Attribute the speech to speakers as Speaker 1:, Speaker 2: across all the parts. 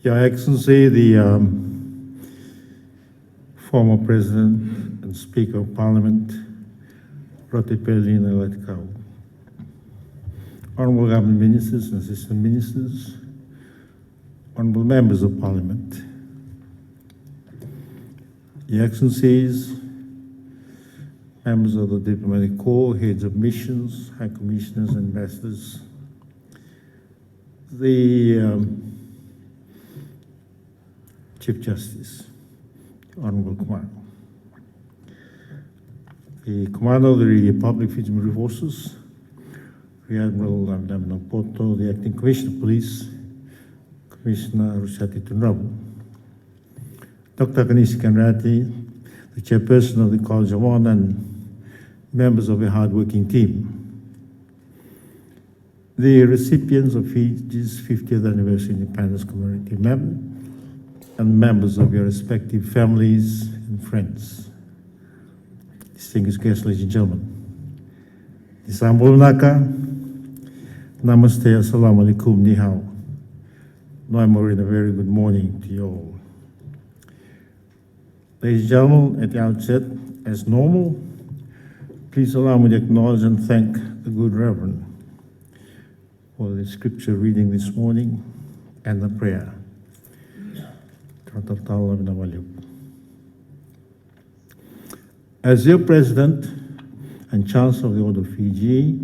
Speaker 1: Your Excellency, the former President and Speaker of Parliament, Ret'd, Honourable Government Ministers and Assistant Ministers, Honourable Members of Parliament, Your Excellencies, members of the Diplomatic Corps, heads of missions, High Commissioners and Ambassadors, the Chief Justice, Honourable Commander, the Commander of the Republic of Fijian Forces, Rear Admiral Damino Poto, the Acting Commissioner of Police, Commissioner Rusati, Dr. Konrote, the Chairperson of the College of Honor, and members of a hard-working team. The recipients of Fiji's 50th Anniversary Independence Commemorative Medal, and members of your respective families and friends. Distinguished guests, ladies and gentlemen. Isambul Naka, Namaste, Assalamu alaikum, ni hao. Noimori, a very good morning to you all. Ladies and gentlemen, at the outset, as normal, please allow me to acknowledge and thank the Good Reverend for the scripture reading this morning and the prayer. As your President and Chancellor of the Order of Fiji,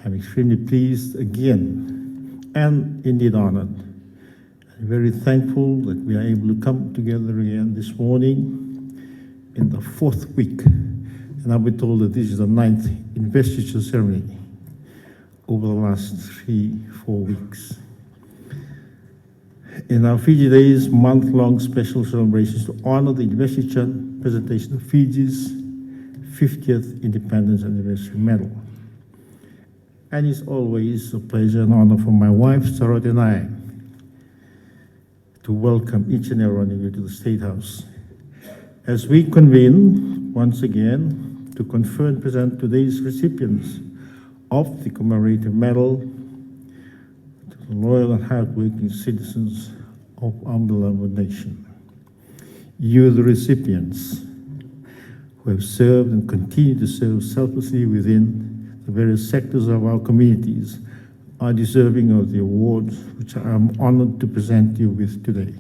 Speaker 1: I'm extremely pleased again and indeed honored and very thankful that we are able to come together again this morning in the fourth week. And I've been told that this is the 9th investiture ceremony over the last 3-4 weeks. In our Fiji Days month-long special celebrations to honor the investiture presentation of Fiji's 50th Independence Anniversary Medal. And it's always a pleasure and honor for my wife, Konrote, and I to welcome each and every one of you to the State House as we convene once again to confer and present today's recipients of the Commemorative Medal to the loyal and hardworking citizens of our beloved nation. You, the recipients, who have served and continue to serve selflessly within the various sectors of our communities, are deserving of the awards which I am honored to present you with today.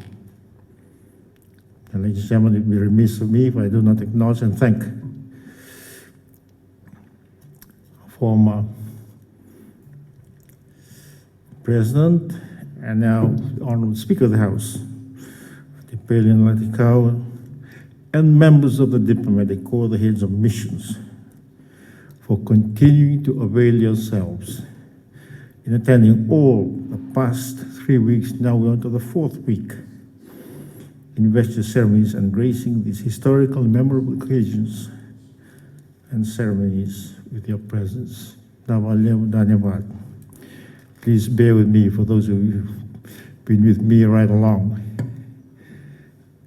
Speaker 1: And ladies and gentlemen, it would be remiss of me if I do not acknowledge and thank former President and now Honourable Speaker of the House, and members of the Diplomatic Corps, the heads of missions, for continuing to avail yourselves in attending all the past 3 weeks. Now we're on to the 4th week, investiture ceremonies and gracing these historical and memorable occasions and ceremonies with your presence. Please bear with me for those of you who've been with me right along.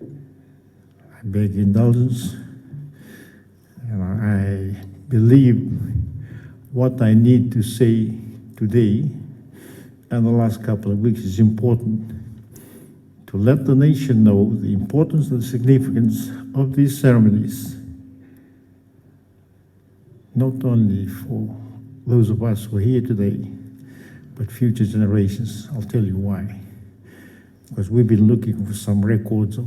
Speaker 1: I beg your indulgence, and I believe what I need to say today and the last couple of weeks is important to let the nation know the importance and the significance of these ceremonies, not only for those of us who are here today, but future generations. I'll tell you why. Because we've been looking for some records of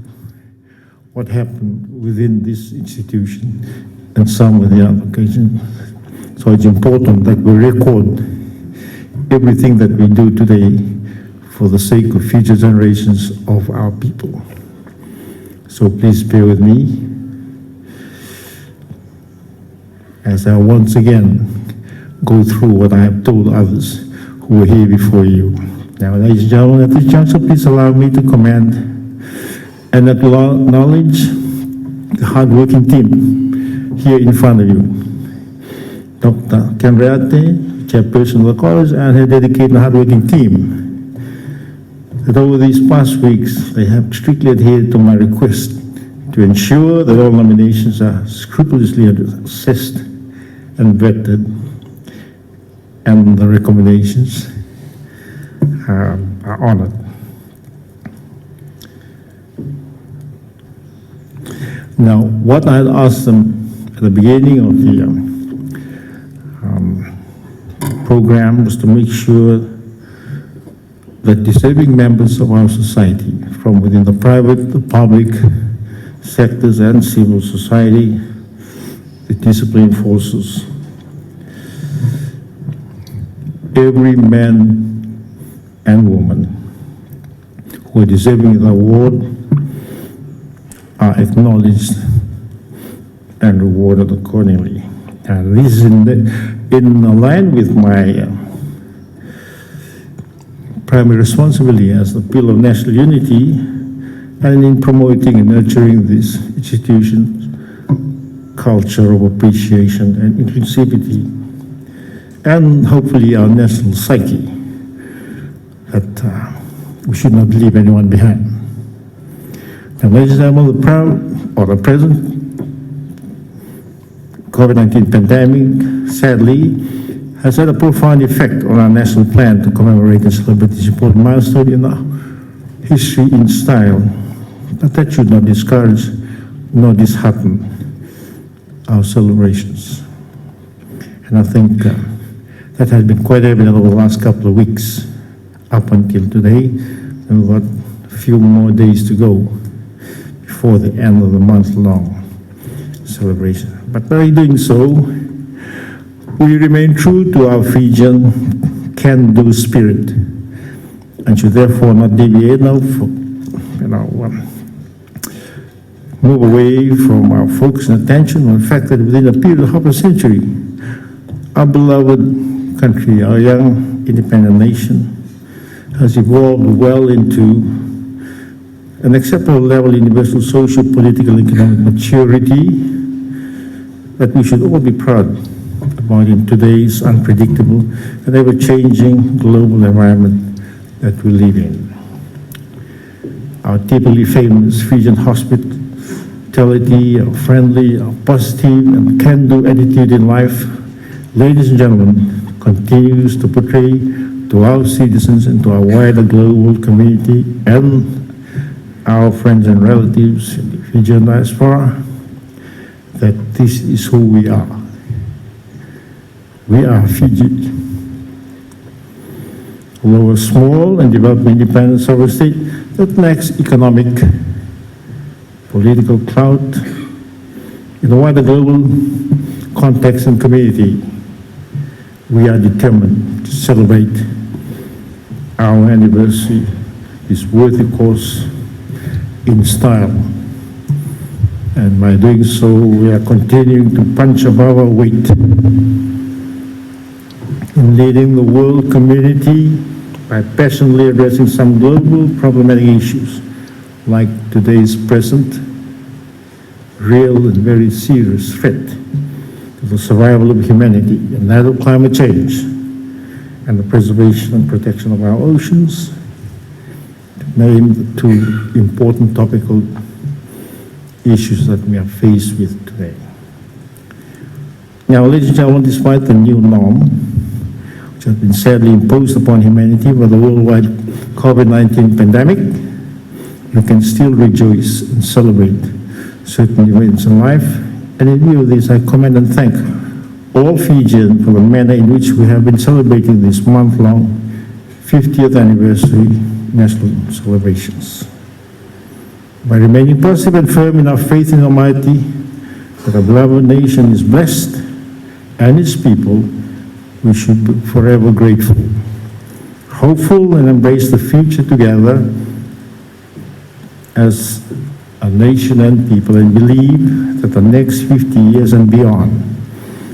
Speaker 1: what happened within this institution and some of the other occasions. So it's important that we record everything that we do today for the sake of future generations of our people. So please bear with me as I once again go through what I have told others who are here before you. Now, ladies and gentlemen, at this juncture, please allow me to commend and acknowledge the hard-working team here in front of you. Dr. Konrote, Chairperson of the College, and her dedicated and hard-working team. That over these past weeks, they have strictly adhered to my request to ensure that all nominations are scrupulously assessed and vetted, and the recommendations are honored. Now, what I asked them at the beginning of the program was to make sure that deserving members of our society, from within the private, the public sectors and civil society, the discipline forces, every man and woman who are deserving of the award are acknowledged and rewarded accordingly. And this is in line with my primary responsibility as the pillar of national unity and in promoting and nurturing this institution's culture of appreciation and inclusivity, and hopefully our national psyche, that we should not leave anyone behind. And ladies and gentlemen, the present COVID-19 pandemic, sadly, has had a profound effect on our national plan to commemorate and celebrate this important milestone in our history in style. But that should not discourage nor dishearten our celebrations. And I think that has been quite evident over the last couple of weeks up until today, and we've got a few more days to go before the end of the month-long celebration. But by doing so, we remain true to our Fijian can-do spirit and should therefore not deviate move away from our focus and attention on the fact that within a period of half a century, our beloved country, our young independent nation, has evolved well into an acceptable level of universal social, political, and economic maturity that we should all be proud about in today's unpredictable and ever-changing global environment that we live in. Our typically famous Fijian hospitality, our friendly, our positive, and can-do attitude in life, ladies and gentlemen, continues to portray to our citizens and to our wider global community and our friends and relatives in the Fijian diaspora that this is who we are. We are Fiji. Although a small and developing independent sovereign state that lacks economic, political clout in the wider global context and community, we are determined to celebrate our anniversary, this worthy cause, in style. And by doing so, we are continuing to punch above our weight in leading the world community by passionately addressing some global problematic issues like today's present real and very serious threat to the survival of humanity, and that of climate change and the preservation and protection of our oceans, to name the two important topical issues that we are faced with today. Now, ladies and gentlemen, despite the new norm, which has been sadly imposed upon humanity by the worldwide COVID-19 pandemic, we can still rejoice and celebrate certain events in life. And in view of this, I commend and thank all Fijians for the manner in which we have been celebrating this month-long 50th anniversary national celebrations. By remaining positive and firm in our faith in Almighty, that our beloved nation is blessed and its people, we should be forever grateful, hopeful, and embrace the future together as a nation and people, and believe that the next 50 years and beyond,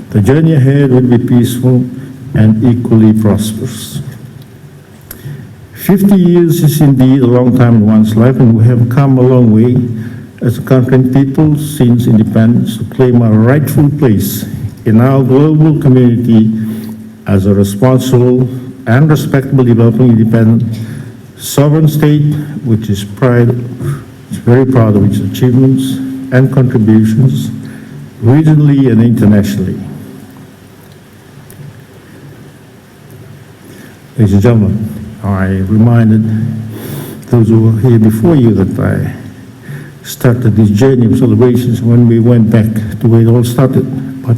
Speaker 1: the journey ahead will be peaceful and equally prosperous. 50 years is indeed a long time in one's life, and we have come a long way as a country and people since independence to claim our rightful place in our global community as a responsible and respectable developing independent sovereign state, which is very proud of its achievements and contributions regionally and internationally. Ladies and gentlemen, I reminded those who were here before you that I started this journey of celebrations when we went back to where it all started, about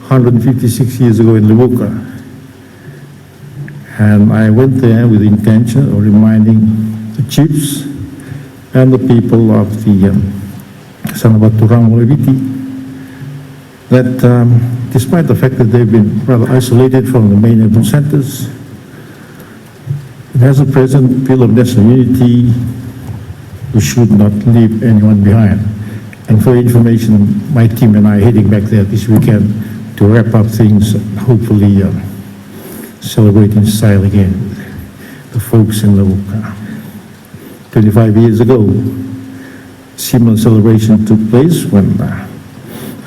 Speaker 1: 156 years ago in Livuka. And I went there with the intention of reminding the chiefs and the people of the Sanabaturang Leviti that despite the fact that they've been rather isolated from the main urban centers, it has a present feel of national unity. We should not leave anyone behind. And for information, my team and I are heading back there this weekend to wrap up things, hopefully celebrate in style again with the folks in Livuka. 25 years ago, similar celebration took place when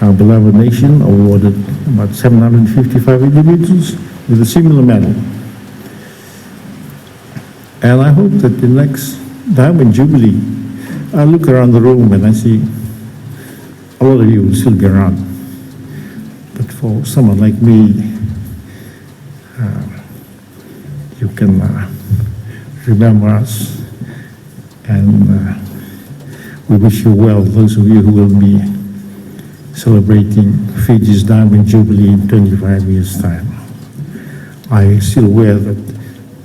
Speaker 1: our beloved nation awarded about 755 individuals with a similar medal. And I hope that the next Diamond Jubilee, I look around the room and I see a lot of you will still be around. But for someone like me, you can remember us, and we wish you well, those of you who will be celebrating Fiji's Diamond Jubilee in 25 years' time. I still wear that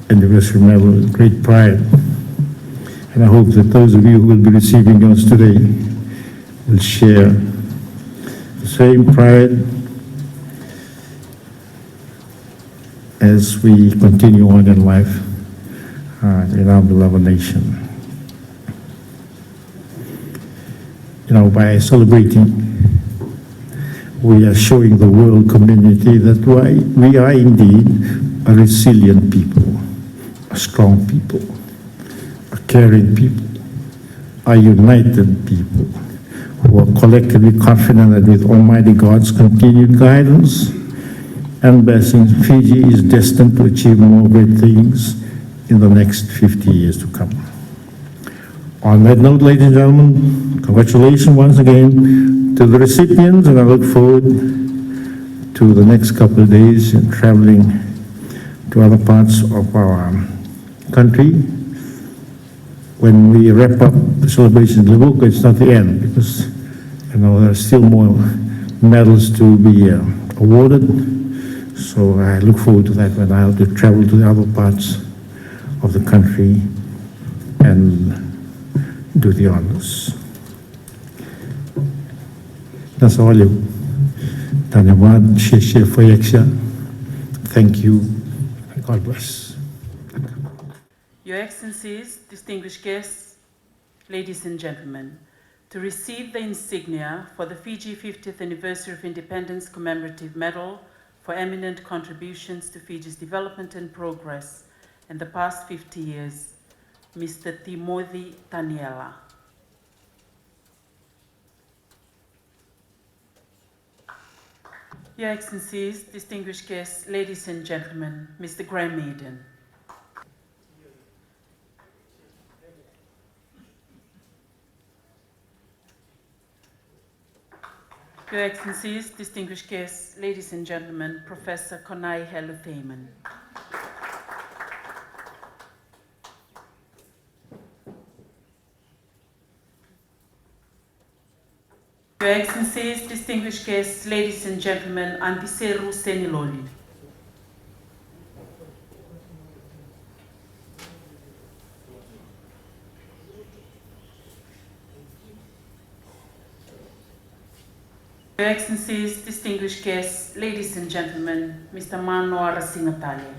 Speaker 1: anniversary medal with great pride. And I hope that those of you who will be receiving yours today will share the same pride as we continue on in life in our beloved nation. You know, by celebrating, we are showing the world community that we are indeed a resilient people, a strong people, caring people, are united people who are collectively confident that with Almighty God's continued guidance and blessings, Fiji is destined to achieve more great things in the next 50 years to come. On that note, ladies and gentlemen, congratulations once again to the recipients, and I look forward to the next couple of days in traveling to other parts of our country. When we wrap up the celebration in Livuka, it's not the end, because there are still more medals to be awarded. So I look forward to that when I have to travel to the other parts of the country and do the honors. That's all you. Dhanyavad, Sheshe Foyeksha. Thank you. God bless.
Speaker 2: Your Excellencies, distinguished guests, ladies and gentlemen, to receive the insignia for the Fiji 50th Anniversary of Independence Commemorative Medal for eminent contributions to Fiji's development and progress in the past 50 years, Mr. Timothy Taniela. Your Excellencies, distinguished guests, ladies and gentlemen, Mr. Graham Maiden. Your Excellencies, distinguished guests, ladies and gentlemen, Professor Konai Heluthaman. Your Excellencies, distinguished guests, ladies and gentlemen, Antiseru Seniloli. Your Excellencies, distinguished guests, ladies and gentlemen, Mr. Mano Arasinatale.